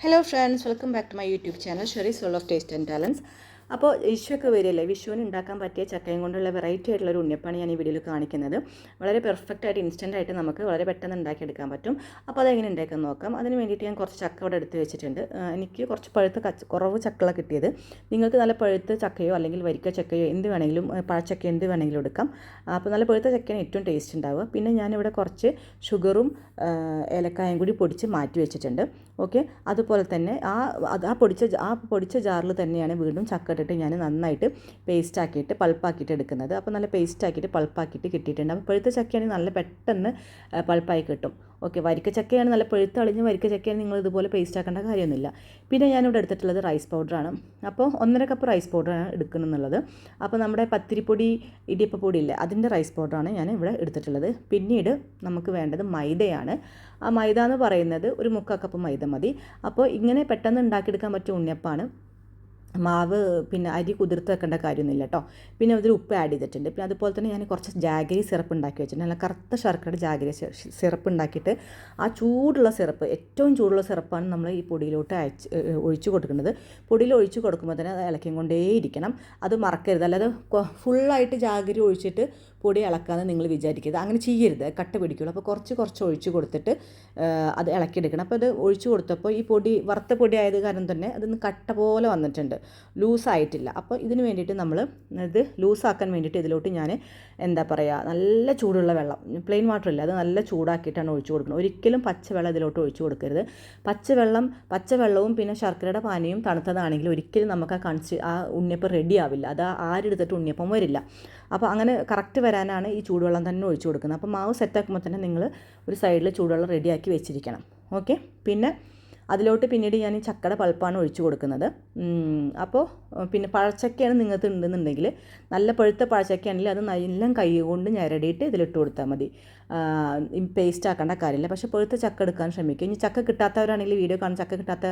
Hello friends, welcome back to my YouTube channel Sheri's world of taste and talents. അപ്പോൾ വിഷുവൊക്കെ വരില്ലേ, വിഷുവിന് ഉണ്ടാക്കാൻ പറ്റിയ ചക്കയും കൊണ്ടുള്ള വെറൈറ്റി ആയിട്ടുള്ളൊരു ഉണ്ണിയപ്പാണ് ഞാൻ ഈ വീഡിയോയിൽ കാണിക്കുന്നത്. വളരെ പെർഫെക്റ്റ് ആയിട്ട് ഇൻസ്റ്റൻ്റ് ആയിട്ട് നമുക്ക് വളരെ പെട്ടെന്ന് ഉണ്ടാക്കിയെടുക്കാൻ പറ്റും. അപ്പോൾ അതെങ്ങനെ ഉണ്ടാക്കാൻ നോക്കാം. അതിന് വേണ്ടിയിട്ട് ഞാൻ കുറച്ച് ചക്ക ഇവിടെ എടുത്ത് വെച്ചിട്ടുണ്ട്. എനിക്ക് കുറച്ച് കുറവ് ചക്കള കിട്ടിയത്. നിങ്ങൾക്ക് നല്ല പഴുത്ത ചക്കയോ അല്ലെങ്കിൽ വരിക്ക ചക്കയോ എന്ത് വേണമെങ്കിലും, പഴച്ചക്ക എന്ത് വേണമെങ്കിലും എടുക്കാം. അപ്പോൾ നല്ല പഴുത്ത ചക്കയാണ് ഏറ്റവും ടേസ്റ്റ് ഉണ്ടാവുക. പിന്നെ ഞാനിവിടെ കുറച്ച് ഷുഗറും ഏലക്കായും കൂടി പൊടിച്ച് മാറ്റി വെച്ചിട്ടുണ്ട്. ഓക്കെ, അതുപോലെ തന്നെ ആ പൊടിച്ച ജാറിൽ തന്നെയാണ് വീണ്ടും ചക്ക ഇട്ടിട്ട് ഞാൻ നന്നായിട്ട് പേസ്റ്റ് ആക്കിയിട്ട് പൾപ്പാക്കിയിട്ട് എടുക്കുന്നത്. അപ്പോൾ നല്ല പേസ്റ്റ് ആക്കിയിട്ട് പൾപ്പാക്കിയിട്ട് കിട്ടിയിട്ടുണ്ട്. അപ്പോൾ പഴുത്ത ചക്കയാണെങ്കിൽ നല്ല പെട്ടെന്ന് പൾപ്പായി കിട്ടും. ഓക്കെ, വരിക്ക ചക്കയാണ് നല്ല പഴുത്ത് അളിഞ്ഞ് വരിക്ക ചക്കയാണ് നിങ്ങൾ ഇതുപോലെ പേസ്റ്റ് ആക്കേണ്ട കാര്യമൊന്നുമില്ല. പിന്നെ ഞാനിവിടെ എടുത്തിട്ടുള്ളത് റൈസ് പൗഡറാണ്. അപ്പോൾ 1.5 കപ്പ് റൈസ് പൗഡറാണ് എടുക്കുന്നുള്ളത്. അപ്പോൾ നമ്മുടെ പത്തിരിപ്പൊടി ഇടിയപ്പപ്പൊടി ഇല്ലേ, അതിൻ്റെ റൈസ് പൗഡറാണ് ഞാൻ ഇവിടെ എടുത്തിട്ടുള്ളത്. പിന്നീട് നമുക്ക് വേണ്ടത് മൈദയാണ്. ആ മൈദ എന്ന് പറയുന്നത് ഒരു 3/4 കപ്പ് മൈദ മതി. അപ്പോൾ ഇങ്ങനെ പെട്ടെന്ന് ഉണ്ടാക്കിയെടുക്കാൻ പറ്റിയ ഉണ്ണിയപ്പാണ്. മാവ് പിന്നെ അരി കുതിർത്ത് വെക്കേണ്ട കാര്യമൊന്നുമില്ല കേട്ടോ. പിന്നെ അതിൽ ഉപ്പ് ആഡ് ചെയ്തിട്ടുണ്ട്. പിന്നെ അതുപോലെ തന്നെ ഞാൻ കുറച്ച് ജാഗരി സിറപ്പ് ഉണ്ടാക്കി വെച്ചിട്ടുണ്ട്. നല്ല കറുത്ത ശർക്കരയുടെ ജാഗരി സിറപ്പ് ഉണ്ടാക്കിയിട്ട് ആ ചൂടുള്ള സിറപ്പ്, ഏറ്റവും ചൂടുള്ള സിറപ്പാണ് നമ്മൾ ഈ പൊടിയിലോട്ട് ഒഴിച്ചു കൊടുക്കുന്നത്. പൊടിയിൽ ഒഴിച്ചു കൊടുക്കുമ്പോൾ തന്നെ അത് ഇളക്കിയും കൊണ്ടേയിരിക്കണം. അത് മറക്കരുത്. അല്ലാതെ ഫുള്ളായിട്ട് ജാഗരി ഒഴിച്ചിട്ട് പൊടി ഇളക്കാമെന്ന് നിങ്ങൾ വിചാരിക്കരുത്. അങ്ങനെ ചെയ്യരുത്, കട്ട പിടിക്കുള്ളൂ. അപ്പോൾ കുറച്ച് ഒഴിച്ച് കൊടുത്തിട്ട് അത് ഇളക്കിയെടുക്കണം. അപ്പോൾ അത് ഒഴിച്ചു കൊടുത്തപ്പോൾ ഈ പൊടി വറുത്ത പൊടി ആയത് കാരണം തന്നെ അതൊന്ന് കട്ട പോലെ വന്നിട്ടുണ്ട്, ലൂസായിട്ടില്ല. അപ്പോൾ ഇതിന് വേണ്ടിയിട്ട് നമ്മൾ ഇത് ലൂസാക്കാൻ വേണ്ടിയിട്ട് ഇതിലോട്ട് ഞാൻ നല്ല ചൂടുള്ള വെള്ളം, പ്ലെയിൻ വാട്ടർ ഇല്ല, അത് നല്ല ചൂടാക്കിയിട്ടാണ് ഒഴിച്ചു കൊടുക്കുന്നത്. ഒരിക്കലും പച്ചവെള്ളം ഇതിലോട്ട് ഒഴിച്ചു കൊടുക്കരുത്. പച്ചവെള്ളവും പിന്നെ ശർക്കരയുടെ പാനിയും തണുത്തതാണെങ്കിൽ ഒരിക്കലും നമുക്ക് ആ ഉണ്ണിയപ്പം റെഡി ആവില്ല. അത് ആരെടുത്തിട്ട് ഉണ്ണിയപ്പം വരില്ല. അപ്പോൾ അങ്ങനെ കറക്റ്റ് വരാനാണ് ഈ ചൂടുവെള്ളം തന്നെ ഒഴിച്ചു കൊടുക്കുന്നത്. അപ്പോൾ മാവ് സെറ്റാക്കുമ്പോൾ തന്നെ നിങ്ങൾ ഒരു സൈഡിൽ ചൂടുവെള്ളം റെഡിയാക്കി വെച്ചിരിക്കണം. ഓക്കെ, പിന്നെ അതിലോട്ട് പിന്നീട് ഞാൻ ഈ ചക്കയുടെ പൾപ്പാണ് ഒഴിച്ചു കൊടുക്കുന്നത്. അപ്പോൾ പിന്നെ പഴച്ചക്കയാണ് നിങ്ങൾക്ക് ഉണ്ടെന്നുണ്ടെങ്കിൽ, നല്ല പഴുത്ത പഴച്ചക്കയാണെങ്കിൽ അത് നല്ല കൈ കൊണ്ട് ഞരടിയിട്ട് ഇതിലിട്ട് കൊടുത്താൽ മതി. പേസ്റ്റ് ആക്കേണ്ട കാര്യമില്ല. പക്ഷേ പഴുത്ത ചക്ക എടുക്കാൻ ശ്രമിക്കുക. ഇനി ചക്ക കിട്ടാത്തവരാണെങ്കിൽ, വീഡിയോ കാണുന്ന ചക്ക കിട്ടാത്ത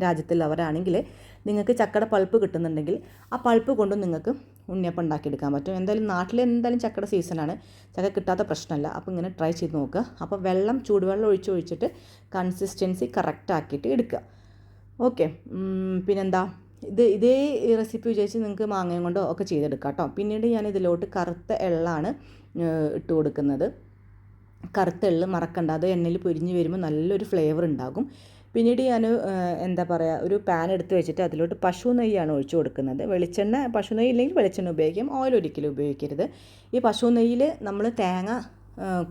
രാജ്യത്തുള്ളവരാണെങ്കിൽ നിങ്ങൾക്ക് ചക്കയുടെ പൾപ്പ് കിട്ടുന്നുണ്ടെങ്കിൽ ആ പൾപ്പ് കൊണ്ടും നിങ്ങൾക്ക് ഉണ്ണിയപ്പം ഉണ്ടാക്കിയെടുക്കാൻ പറ്റും. നാട്ടിൽ ചക്കയുടെ സീസണാണ്, ചക്ക കിട്ടാത്ത പ്രശ്നമല്ല. അപ്പോൾ ഇങ്ങനെ ട്രൈ ചെയ്ത് നോക്കുക. അപ്പോൾ ചൂടുവെള്ളം ഒഴിച്ചിട്ട് കൺസിസ്റ്റൻസി കറക്റ്റ് ആക്കിയിട്ട് എടുക്കുക. ഓക്കെ, പിന്നെന്താ, ഇതേ റെസിപ്പി വിചാരിച്ച് നിങ്ങൾക്ക് മാങ്ങയും കൊണ്ടോ ഒക്കെ ചെയ്തെടുക്കാം കേട്ടോ. പിന്നീട് ഞാൻ ഇതിലോട്ട് കറുത്ത എള്ളാണ് ഇട്ട് കൊടുക്കുന്നത്. കറുത്ത എള്ള് മറക്കണ്ട, അത് എണ്ണയിൽ പൊരിഞ്ഞ് വരുമ്പോൾ നല്ലൊരു ഫ്ലേവർ ഉണ്ടാകും. പിന്നീട് ഞാൻ ഒരു പാൻ എടുത്ത് വെച്ചിട്ട് അതിലോട്ട് പശു നെയ്യാണ് ഒഴിച്ചു കൊടുക്കുന്നത്. പശു നെയ്യ് ഇല്ലെങ്കിൽ വെളിച്ചെണ്ണ ഉപയോഗിക്കാം, ഓയിൽ ഒരിക്കലും ഉപയോഗിക്കരുത്. ഈ പശു നെയ്യിൽ നമ്മൾ തേങ്ങ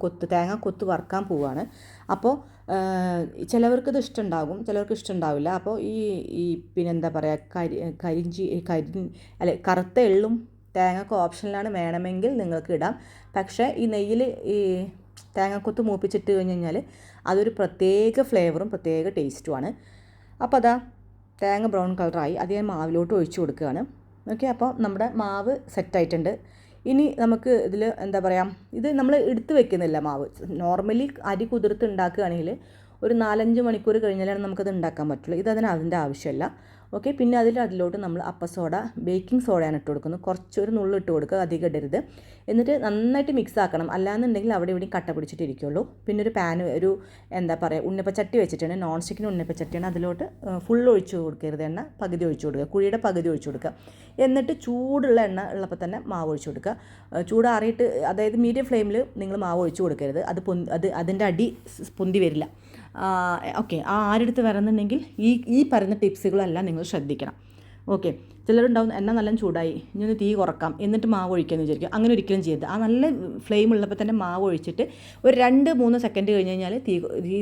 കൊത്ത് വറുക്കാൻ പോവുകയാണ്. അപ്പോൾ ചിലവർക്കിത് ഇഷ്ടമുണ്ടാകും, ചിലവർക്ക് ഇഷ്ടമുണ്ടാവില്ല. അപ്പോൾ കറുത്ത എള്ളും തേങ്ങക്ക് ഓപ്ഷനിലാണ്, വേണമെങ്കിൽ നിങ്ങൾക്ക് ഇടാം. പക്ഷേ ഈ നെയ്യിൽ ഈ തേങ്ങക്കൊത്ത് മൂപ്പിച്ചിട്ട് കഴിഞ്ഞാൽ അതൊരു പ്രത്യേക ഫ്ലേവറും പ്രത്യേക ടേസ്റ്റുമാണ്. അപ്പോൾ അതാ തേങ്ങ ബ്രൗൺ കളറായി, അത് ഞാൻ മാവിലോട്ട് ഒഴിച്ചു കൊടുക്കുകയാണ്. ഓക്കെ, അപ്പോൾ നമ്മുടെ മാവ് സെറ്റായിട്ടുണ്ട്. ഇനി നമുക്ക് ഇതിൽ ഇത് നമ്മൾ എടുത്ത് വെക്കുന്നില്ല മാവ്. നോർമലി അരി കുതിർത്ത് ഉണ്ടാക്കുകയാണെങ്കിൽ ഒരു 4-5 മണിക്കൂർ കഴിഞ്ഞാലാണ് നമുക്കത് ഉണ്ടാക്കാൻ പറ്റുള്ളൂ. അതിൻ്റെ ആവശ്യമില്ല. ഓക്കെ, പിന്നെ അതിലോട്ട് നമ്മൾ അപ്പസോഡ, ബേക്കിംഗ് സോഡയാണ് ഇട്ട് കൊടുക്കുന്നത്. കുറച്ചൊരു നുള്ളു ഇട്ട് കൊടുക്കുക, അധികം ഇടരുത്. എന്നിട്ട് നന്നായിട്ട് മിക്സ് ആക്കണം, അല്ലാന്നുണ്ടെങ്കിൽ അവിടെ ഇവിടെയും കട്ട പിടിച്ചിട്ടിരിക്കുള്ളൂ. പിന്നെ ഒരു പാൻ, ഉണ്ണിയപ്പച്ചട്ടി വെച്ചിട്ടാണ്, നോൺ സ്റ്റിക്കിന് ഉണ്ണിയപ്പച്ചട്ടിയാണ്. അതിലോട്ട് ഫുൾ ഒഴിച്ച് കൊടുക്കരുത്, എണ്ണ പകുതി ഒഴിച്ച് കൊടുക്കുക, കുഴിയുടെ പകുതി ഒഴിച്ച് കൊടുക്കുക. എന്നിട്ട് ചൂടുള്ള എണ്ണ ഉള്ളപ്പോൾ തന്നെ മാവ് ഒഴിച്ച് കൊടുക്കുക. ചൂടാറിയിട്ട്, അതായത് മീഡിയം ഫ്ലെയിമിൽ നിങ്ങൾ മാവ് ഒഴിച്ച് കൊടുക്കരുത്. അതിൻ്റെ അടി പൊന്തി വരില്ല. ഓക്കെ, ആരെടുത്ത് വരുന്നുണ്ടെങ്കിൽ ഈ പറയുന്ന ടിപ്സുകളെല്ലാം നിങ്ങൾ ശ്രദ്ധിക്കണം. ഓക്കെ, ചിലരുണ്ടാവും എണ്ണ നല്ല ചൂടായി, ഇനി ഒന്ന് തീ കുറക്കാം എന്നിട്ട് മാവ് ഒഴിക്കാമെന്ന് വിചാരിക്കും. അങ്ങനെ ഒരിക്കലും ചെയ്യരുത്. ആ നല്ല ഫ്ലെയിം ഉള്ളപ്പോൾ തന്നെ മാവ് ഒഴിച്ചിട്ട് ഒരു 2-3 സെക്കൻഡ് കഴിഞ്ഞ് കഴിഞ്ഞാൽ തീ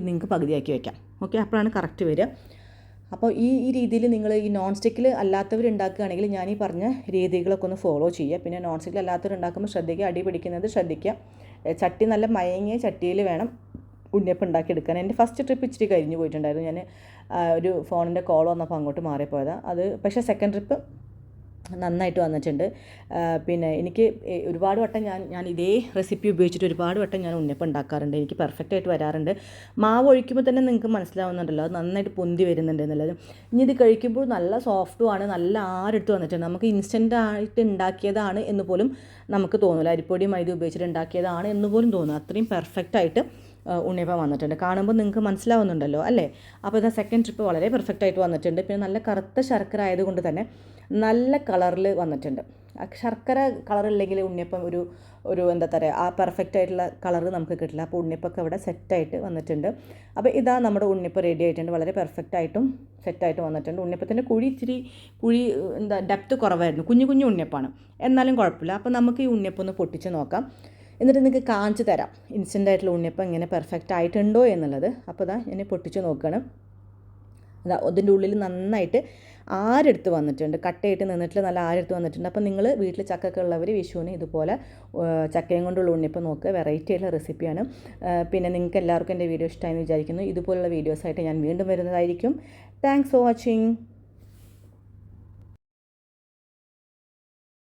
നിങ്ങൾക്ക് പകുതിയാക്കി വയ്ക്കാം. ഓക്കെ, അപ്പോഴാണ് കറക്റ്റ് വരിക. അപ്പോൾ ഈ രീതിയിൽ നിങ്ങൾ ഈ നോൺ സ്റ്റിക്കിൽ അല്ലാത്തവർ ഉണ്ടാക്കുകയാണെങ്കിൽ ഞാൻ ഈ പറഞ്ഞ രീതികളൊക്കെ ഒന്ന് ഫോളോ ചെയ്യുക. പിന്നെ നോൺ സ്റ്റിക്കിൽ അല്ലാത്തവർ ഉണ്ടാക്കുമ്പോൾ ശ്രദ്ധിക്കുക, അടി പിടിക്കുന്നത് ശ്രദ്ധിക്കുക. ചട്ടി നല്ല മയങ്ങിയ ചട്ടിയിൽ വേണം ഉണ്ണിയപ്പം ഉണ്ടാക്കിയെടുക്കാൻ. എൻ്റെ ഫസ്റ്റ് ട്രിപ്പ് ഇച്ചിരി കഴിഞ്ഞ് പോയിട്ടുണ്ടായിരുന്നു. ഞാൻ ഒരു ഫോണിൻ്റെ കോൾ വന്നപ്പോൾ അങ്ങോട്ട് മാറിപ്പോയതാണ്. പക്ഷേ സെക്കൻഡ് ട്രിപ്പ് നന്നായിട്ട് വന്നിട്ടുണ്ട്. പിന്നെ എനിക്ക് ഒരുപാട് വട്ടം ഞാൻ ഇതേ റെസിപ്പി ഉപയോഗിച്ചിട്ട് ഒരുപാട് വട്ടം ഞാൻ ഉണ്ണിയപ്പം ഉണ്ടാക്കാറുണ്ട്. എനിക്ക് പെർഫെക്റ്റ് ആയിട്ട് വരാറുണ്ട്. മാവ് ഒഴിക്കുമ്പോൾ തന്നെ നിങ്ങൾക്ക് മനസ്സിലാവുന്നുണ്ടല്ലോ, അത് നന്നായിട്ട് പൊന്തി വരുന്നുണ്ട് എന്നുള്ളത്. ഇനി ഇത് കഴിക്കുമ്പോൾ നല്ല സോഫ്റ്റുമാണ്, നല്ല ആരെടുത്ത് വന്നിട്ടുണ്ട്. നമുക്ക് ഇൻസ്റ്റൻ്റ് ആയിട്ട് ഉണ്ടാക്കിയതാണ് എന്ന് പോലും നമുക്ക് തോന്നില്ല. അരിപ്പൊടി മൈദ ഉപയോഗിച്ചിട്ട് ഉണ്ടാക്കിയതാണ് എന്ന് പോലും തോന്നുന്നു. അത്രയും പെർഫെക്റ്റ് ആയിട്ട് ഉണ്ണിയപ്പം വന്നിട്ടുണ്ട്. കാണുമ്പോൾ നിങ്ങൾക്ക് മനസ്സിലാവുന്നുണ്ടല്ലോ അല്ലേ? അപ്പോൾ ഇതാ സെക്കൻഡ് ട്രിപ്പ് വളരെ പെർഫെക്റ്റ് ആയിട്ട് വന്നിട്ടുണ്ട്. പിന്നെ നല്ല കറുത്ത ശർക്കര ആയതുകൊണ്ട് തന്നെ നല്ല കളറിൽ വന്നിട്ടുണ്ട്. ശർക്കര കളറില്ലെങ്കിൽ ഉണ്ണിയപ്പം ഒരു ഒരു എന്താ പറയുക, ആ പെർഫെക്റ്റ് ആയിട്ടുള്ള കളർ നമുക്ക് കിട്ടില്ല. അപ്പോൾ ഉണ്ണിയപ്പൊക്കെ ഇവിടെ സെറ്റായിട്ട് വന്നിട്ടുണ്ട്. അപ്പോൾ ഇതാ നമ്മുടെ ഉണ്ണിയപ്പം റെഡി ആയിട്ടുണ്ട്. വളരെ പെർഫെക്റ്റ് ആയിട്ടും സെറ്റായിട്ട് വന്നിട്ടുണ്ട്. ഉണ്ണിയപ്പത്തിൻ്റെ കുഴി എന്താ ഡെപ്ത് കുറവായിരുന്നു. കുഞ്ഞു കുഞ്ഞു ഉണ്ണിയപ്പമാണ്, എന്നാലും കുഴപ്പമില്ല. അപ്പോൾ നമുക്ക് ഈ ഉണ്ണിയപ്പം ഒന്ന് പൊട്ടിച്ച് നോക്കാം. എന്നിട്ട് നിങ്ങൾക്ക് കാണിച്ചു തരാം ഇൻസ്റ്റൻ്റ് ആയിട്ടുള്ള ഉണ്ണിയപ്പം എങ്ങനെ പെർഫെക്റ്റ് ആയിട്ടുണ്ടോ എന്നുള്ളത്. അപ്പോൾ ഇതാ ഞാൻ പൊട്ടിച്ച് നോക്കണം. അതാ അതിൻ്റെ ഉള്ളിൽ നന്നായിട്ട് ആരെടുത്ത് വന്നിട്ടുണ്ട്, കട്ടയിട്ട് നിന്നിട്ട് നല്ല ആരെടുത്ത് വന്നിട്ടുണ്ട്. അപ്പോൾ നിങ്ങൾ വീട്ടിൽ ചക്കൊക്കെ ഉള്ളവർ വിഷുവിന് ഇതുപോലെ ചക്കയും കൊണ്ടുള്ള ഉണ്ണിയപ്പം നോക്കുക. വെറൈറ്റി ആയിട്ടുള്ള റെസിപ്പിയാണ്. പിന്നെ നിങ്ങൾക്ക് എല്ലാവർക്കും എൻ്റെ വീഡിയോ ഇഷ്ടമായെന്ന് വിചാരിക്കുന്നു. ഇതുപോലുള്ള വീഡിയോസായിട്ട് ഞാൻ വീണ്ടും വരുന്നതായിരിക്കും. Thanks for watching.